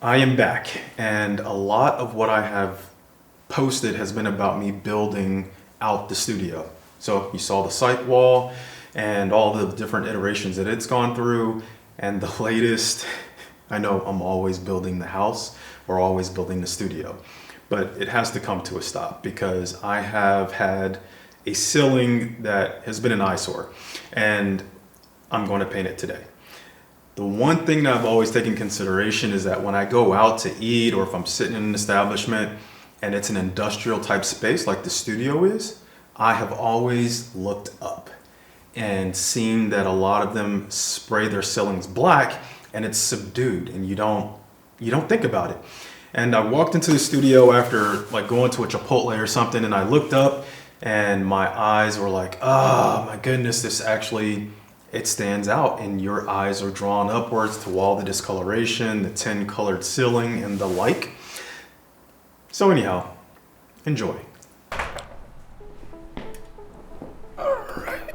I am back, and a lot of what I have posted has been about me building out the studio. So you saw the cycwall and all the different iterations that it's gone through, and the latest, I know I'm always building the house or always building the studio, but it has to come to a stop because I have had a ceiling that has been an eyesore, and I'm going to paint it today. The one thing that I've always taken consideration is that when I go out to eat or if I'm sitting in an establishment and it's an industrial type space like the studio is, I have always looked up and seen that a lot of them spray their ceilings black and it's subdued and you don't think about it. And I walked into the studio after like going to a Chipotle or something, and I looked up and my eyes were like, oh my goodness, this actually, it stands out, and your eyes are drawn upwards to all the discoloration, the tin colored ceiling and the like. So anyhow, enjoy. Alright.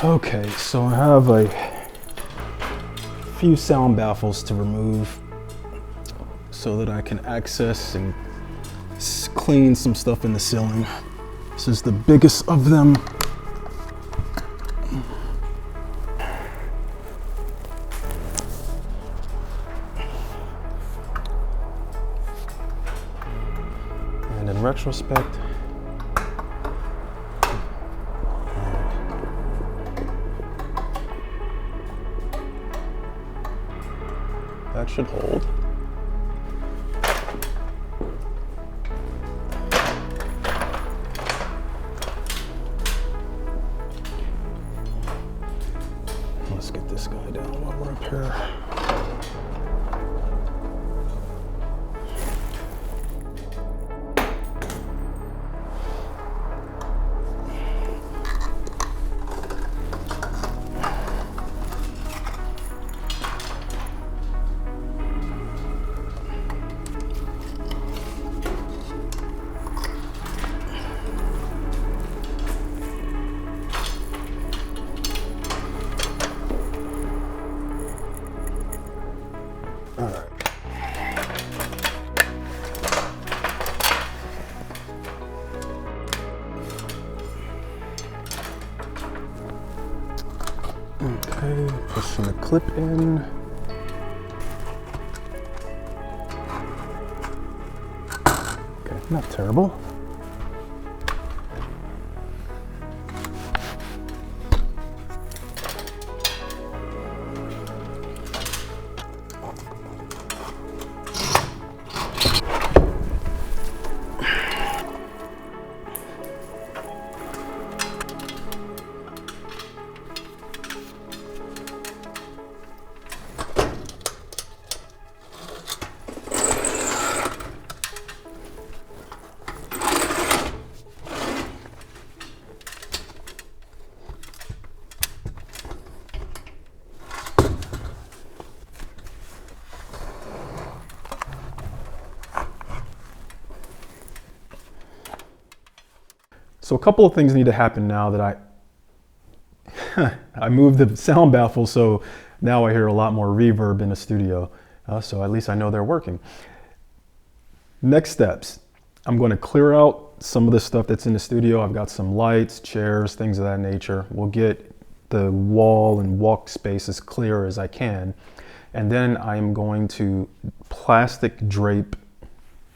Okay, so I have a few sound baffles to remove so that I can access and clean some stuff in the ceiling. This is the biggest of them. And in retrospect, that should hold. Let's get this guy down while we're up here. Okay, pushing the clip in. Okay, not terrible. So a couple of things need to happen now that I moved the sound baffle, so now I hear a lot more reverb in the studio. So at least I know they're working. Next steps, I'm going to clear out some of the stuff that's in the studio. I've got some lights, chairs, things of that nature. We'll get the wall and walk space as clear as I can. And then I'm going to plastic drape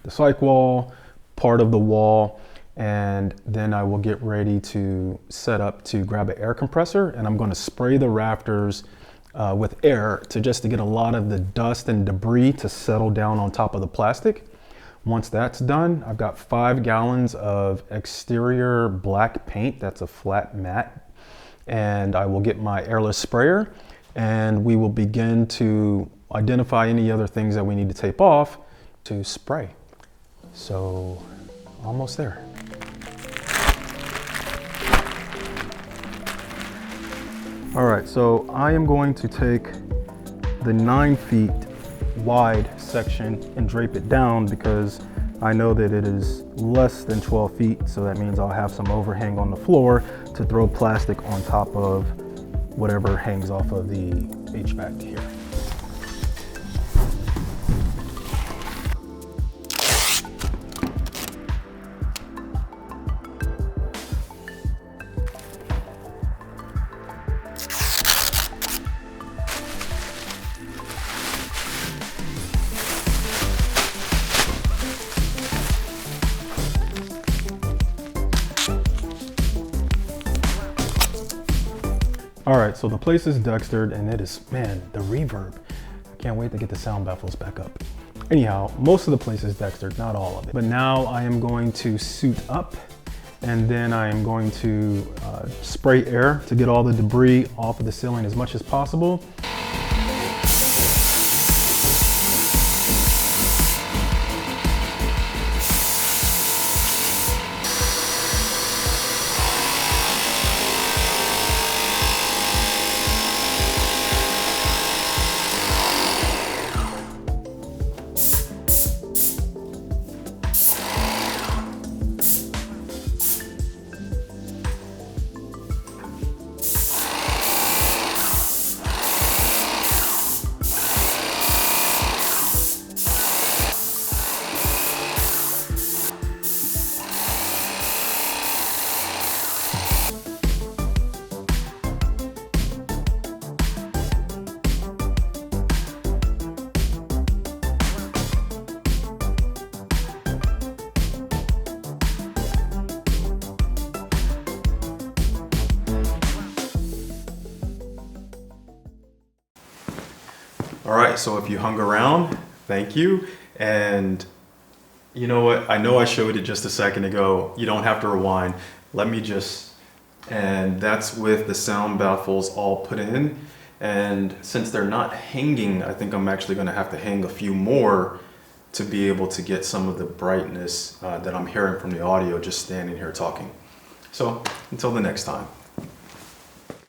the cycwall, part of the wall, and then I will get ready to set up to grab an air compressor, and I'm going to spray the rafters with air to get a lot of the dust and debris to settle down on top of the plastic. Once that's done, I've got 5 gallons of exterior black paint. That's a flat matte, and I will get my Airless sprayer, and we will begin to identify any other things that we need to tape off to spray. So almost there. All right, so I am going to take the 9 feet wide section and drape it down because I know that it is less than 12 feet, so that means I'll have some overhang on the floor to throw plastic on top of whatever hangs off of the HVAC here. All right, so the place is dextered and it is, man, the reverb. I can't wait to get the sound baffles back up. Anyhow, most of the place is dextered, not all of it. But now I am going to suit up and then I am going to spray air to get all the debris off of the ceiling as much as possible. All right, so if you hung around, thank you. And you know what? I know I showed it just a second ago. You don't have to rewind. Let me just, and that's with the sound baffles all put in. And since they're not hanging, I think I'm actually gonna have to hang a few more to be able to get some of the brightness that I'm hearing from the audio just standing here talking. So until the next time.